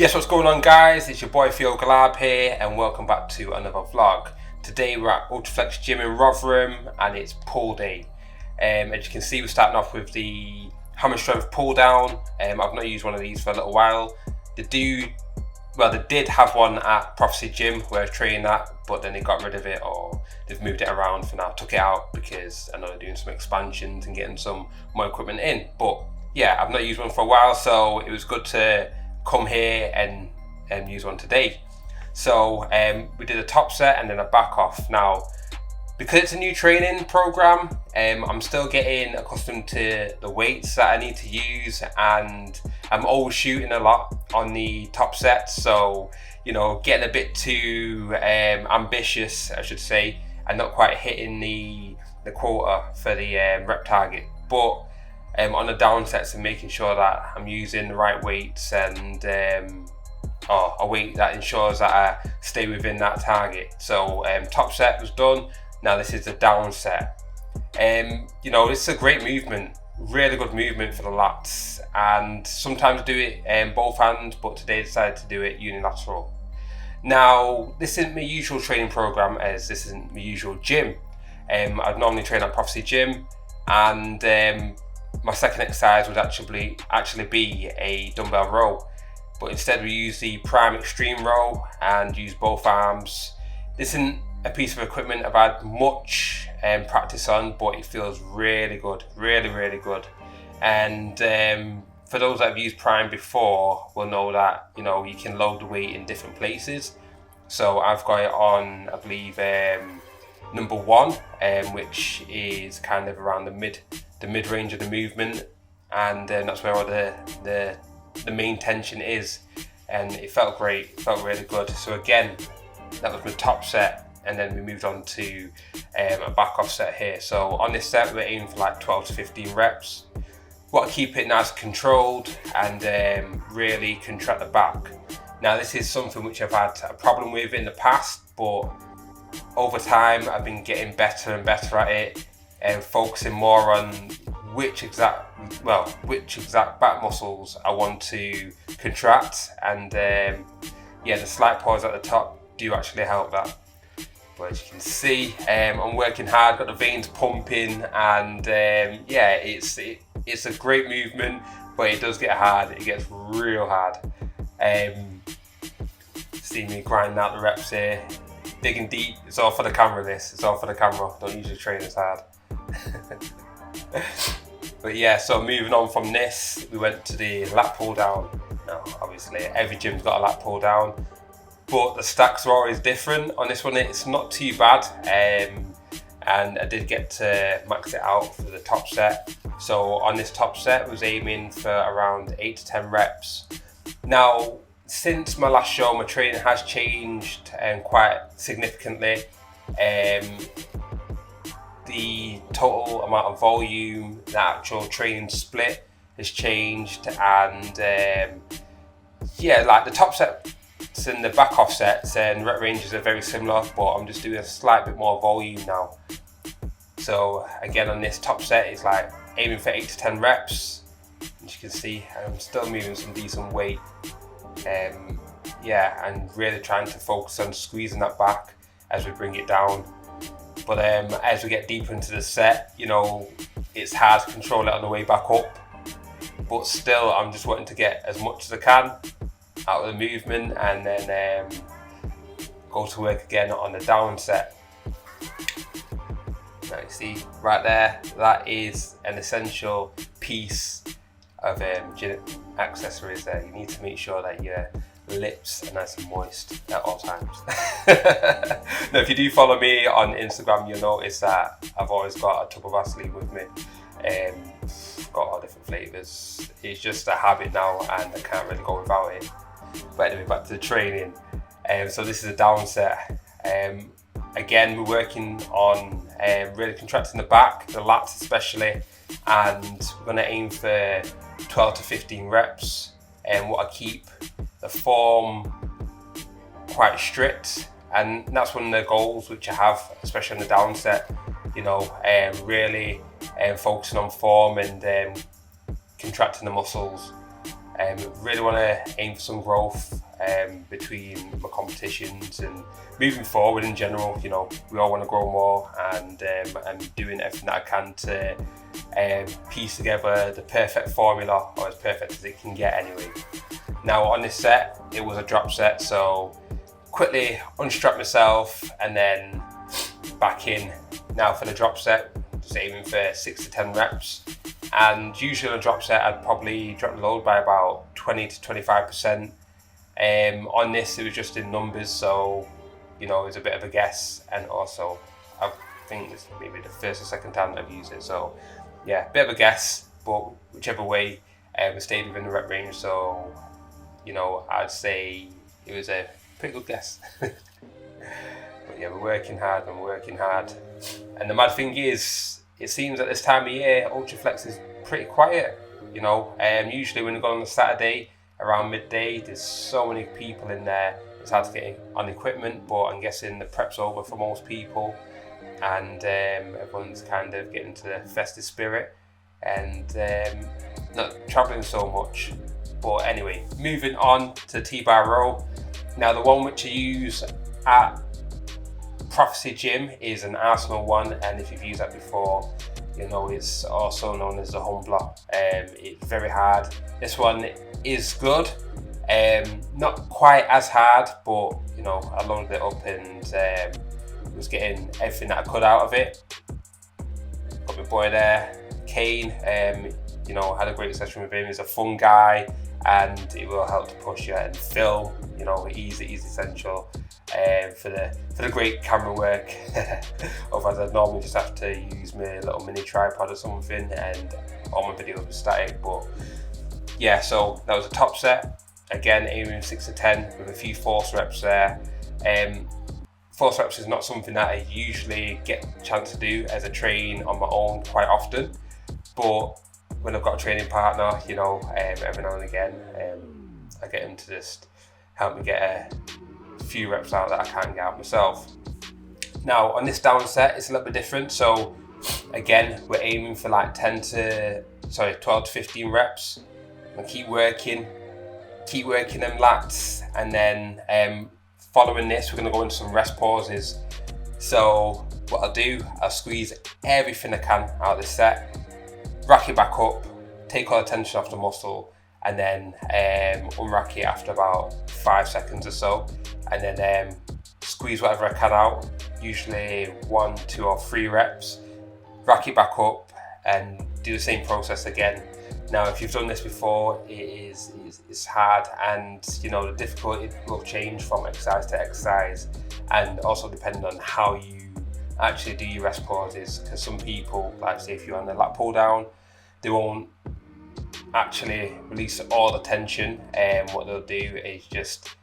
Yes, what's going on guys? It's your boy Theo Galab here and welcome back to another vlog. Today we're at Ultraflex gym in Rotherham and it's pull day. As you can see, we're starting off with the hammer strength pull down. I've not used one of these for a little while. They did have one at Prophecy Gym where I was training at, but then they got rid of it or they've moved it around for now. Took it out because I know they're doing some expansions and getting some more equipment in. But yeah, I've not used one for a while, so it was good to come here and use one today. So we did a top set and then a back off. Now, because it's a new training program, I'm still getting accustomed to the weights that I need to use, and I'm overshooting a lot on the top sets. So, you know, getting a bit too ambitious, I should say, and not quite hitting the quota for the rep target. But on the down sets and making sure that I'm using the right weights and a weight that ensures that I stay within that target. So top set was done. Now this is the down set. You know, this is a great movement, really good movement for the lats, and sometimes do it both hands, but today I decided to do it unilateral. Now this isn't my usual training program, as this isn't my usual gym. I'd normally train at Prophecy Gym, and my second exercise would actually be a dumbbell row, but instead we use the prime extreme row and use both arms. This isn't a piece of equipment I've had much practice on, but it feels really good, really good. And for those that have used prime before will know that, you know, you can load the weight in different places. So I've got it on, I believe, number 1, which is kind of around the mid range of the movement, and that's where all the main tension is, and it felt great, it felt really good. So again, that was my top set, and then we moved on to a back off set here. So on this set we're aiming for like 12 to 15 reps. Want to keep it nice and controlled and really contract the back. Now this is something which I've had a problem with in the past, but over time I've been getting better and better at it, and focusing more on which exact back muscles I want to contract, and yeah, the slight pause at the top do actually help that. But as you can see, I'm working hard, got the veins pumping, and yeah, it's a great movement, but it does get hard. It gets real hard. See me grinding out the reps here, digging deep. It's all for the camera. It's all for the camera. Don't usually train this hard. But yeah, so moving on from this, we went to the lat pull down. Now, obviously, every gym's got a lat pull down, but the stacks are always different. On this one, it's not too bad, and I did get to max it out for the top set. So on this top set, I was aiming for around 8 to 10 reps. Now, since my last show, my training has changed quite significantly. The total amount of volume, the actual training split has changed, and yeah, like the top sets and the back off sets and rep ranges are very similar, but I'm just doing a slight bit more volume now. So again, on this top set, it's like aiming for 8 to 10 reps. As you can see, I'm still moving some decent weight. Yeah, and really trying to focus on squeezing that back as we bring it down. But as we get deeper into the set, you know, it's hard to control it on the way back up. But still, I'm just wanting to get as much as I can out of the movement, and then go to work again on the down set. Now you see right there, that is an essential piece of gym accessories there. You need to make sure that your lips are nice and moist at all times. Now, if you do follow me on Instagram, you'll notice that I've always got a tub of Vaseline with me. Got all different flavours. It's just a habit now, and I can't really go without it. But anyway, back to the training. So this is a down set. Again, we're working on really contracting the back, the lats especially, and we're going to aim for 12 to 15 reps. And what I keep the form quite strict, and that's one of the goals which I have, especially on the down set. You know, really focusing on form and contracting the muscles. Really want to aim for some growth between my competitions and moving forward in general. You know, we all want to grow more, and I'm doing everything that I can to piece together the perfect formula, or as perfect as it can get anyway. Now on this set, it was a drop set, so quickly unstrap myself and then back in. Now for the drop set, just aiming for 6 to 10 reps. And usually on a drop set, I'd probably drop the load by about 20 to 25%. On this, it was just in numbers, so you know, it was a bit of a guess. And also, I think it's maybe the first or second time that I've used it. So yeah, bit of a guess, but whichever way, we stayed within the rep range. So you know, I'd say it was a pretty good guess. But yeah, we're working hard and working hard. And the mad thing is, it seems at this time of year, Ultraflex is pretty quiet. You know, usually when we go on a Saturday around midday, there's so many people in there. It's hard to get on equipment, but I'm guessing the prep's over for most people, and everyone's kind of getting to the festive spirit and not traveling so much. But anyway, moving on to the T-bar row. Now the one which I use at Prophecy Gym is an Arsenal one, and if you've used that before, you know it's also known as the Humbler. It's very hard. This one is good, not quite as hard, but you know, I loaded it up and was getting everything that I could out of it. Got my boy there, Kane. You know, had a great session with him. He's a fun guy, and it will help to push you. And film, you know, he's essential for the great camera work. Otherwise, I'd normally just have to use my little mini tripod or something, and all my videos were static. But yeah, so that was a top set. Again, aiming 6 to 10 with a few force reps there. Force reps is not something that I usually get a chance to do as I train on my own quite often, but when I've got a training partner, you know, every now and again, I get him to just help me get a few reps out that I can't get out myself. Now on this down set, it's a little bit different. So again, we're aiming for like 12 to 15 reps, and keep working them lats, and then following this, we're going to go into some rest pauses. So what I'll do, I'll squeeze everything I can out of this set, rack it back up, take all the tension off the muscle, and then unrack it after about 5 seconds or so, and then squeeze whatever I can out, usually 1, 2 or 3 reps, rack it back up and do the same process again. Now if you've done this before, it's hard, and you know, the difficulty will change from exercise to exercise, and also depending on how you actually do your rest pauses, because some people, like say if you're on the lat pull down, they won't actually release all the tension, and what they'll do is just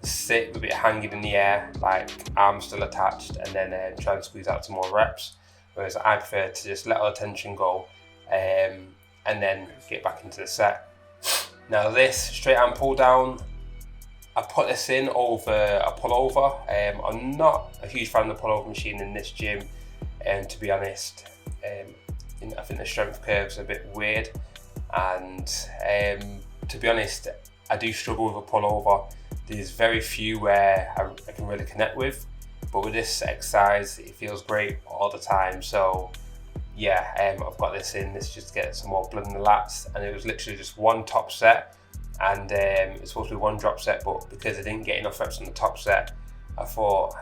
sit with it hanging in the air, like arms still attached, and then try and squeeze out some more reps. Whereas I prefer to just let all the tension go, and then get back into the set. Now this straight arm pull down, I put this in over a pullover. I'm not a huge fan of the pullover machine in this gym, to be honest. I think the strength curve's a bit weird, and to be honest, I do struggle with a pullover. There's very few where I can really connect with, but with this exercise, it feels great all the time. So yeah, I've got this in. This just gets some more blood in the lats, and it was literally just one top set, and it's supposed to be one drop set, but because I didn't get enough reps on the top set, I thought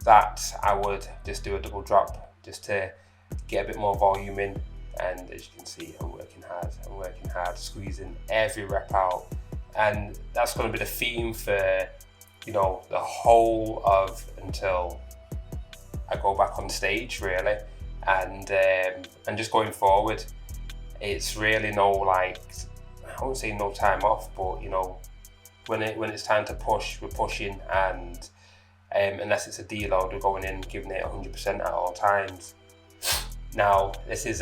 that I would just do a double drop just to get a bit more volume in. And as you can see, I'm working hard, squeezing every rep out, and that's going to be the theme for, you know, the whole of until I go back on stage, really. And just going forward, it's really no, like, I won't say no time off, but you know, when it's time to push, we're pushing, and unless it's a deload, we're going in giving it 100% at all times. Now this is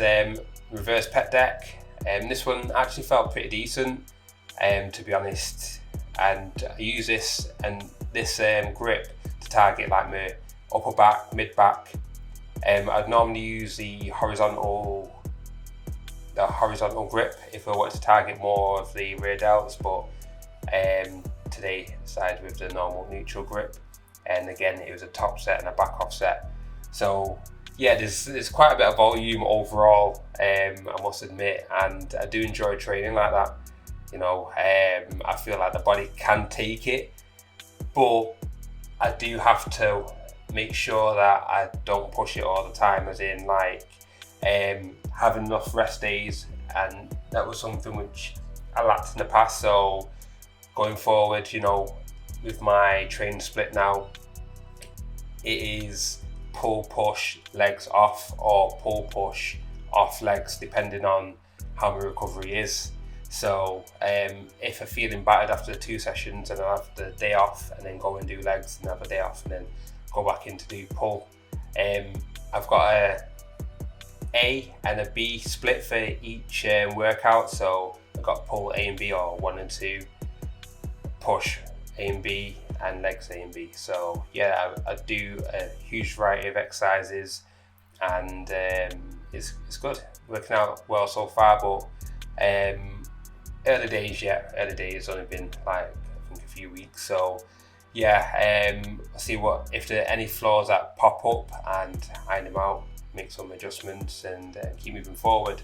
reverse pec deck, and this one actually felt pretty decent, to be honest, and I use this and this grip to target like my upper back, mid back. I'd normally use the horizontal the horizontal grip if I wanted to target more of the rear delts, but today I decided with the normal neutral grip, and again it was a top set and a back off set. So yeah, there's quite a bit of volume overall, I must admit, and I do enjoy training like that. You know, I feel like the body can take it, but I do have to make sure that I don't push it all the time, as in like having enough rest days, and that was something which I lacked in the past. So going forward, you know, with my training split now, it is pull push legs off, or pull push off legs, depending on how my recovery is. So if I'm feeling battered after the 2 sessions, and I'll have the day off and then go and do legs, and have a day off and then go back in to do pull. I've got a and a B split for each workout. So I've got pull A and B, or 1 and 2, push A and B, and legs A and B. So yeah, I do a huge variety of exercises, and it's good, working out well so far. But early days, only been like I think a few weeks. So yeah, I'll see what if there are any flaws that pop up and iron them out, make some adjustments, and keep moving forward.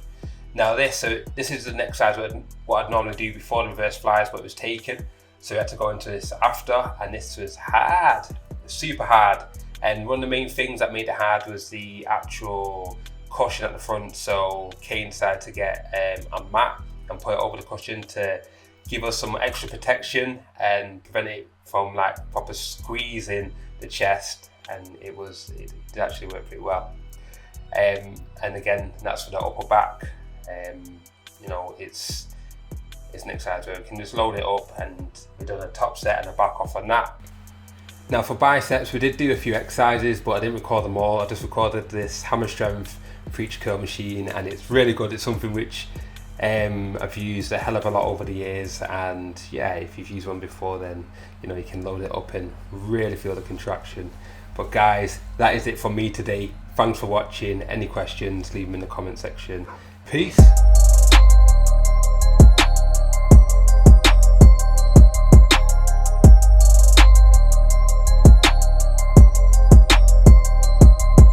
Now this is the next exercise what I'd normally do before the reverse flies, but it was taken, so we had to go into this after, and this was hard, super hard. And one of the main things that made it hard was the actual cushion at the front. So Kane decided to get a mat and put it over the cushion to give us some extra protection and prevent it from like proper squeezing the chest, and it did actually work pretty well. And again, that's for the upper back. You know, it's an exercise where we can just load it up, and we've done a top set and a back off on that. Now for biceps, we did do a few exercises, but I didn't record them all. I just recorded this hammer strength for each curl machine, and it's really good. It's something which I've used a hell of a lot over the years, and yeah, if you've used one before, then you know you can load it up and really feel the contraction. But guys, that is it from me today. Thanks for watching. Any questions, leave them in the comment section. Peace.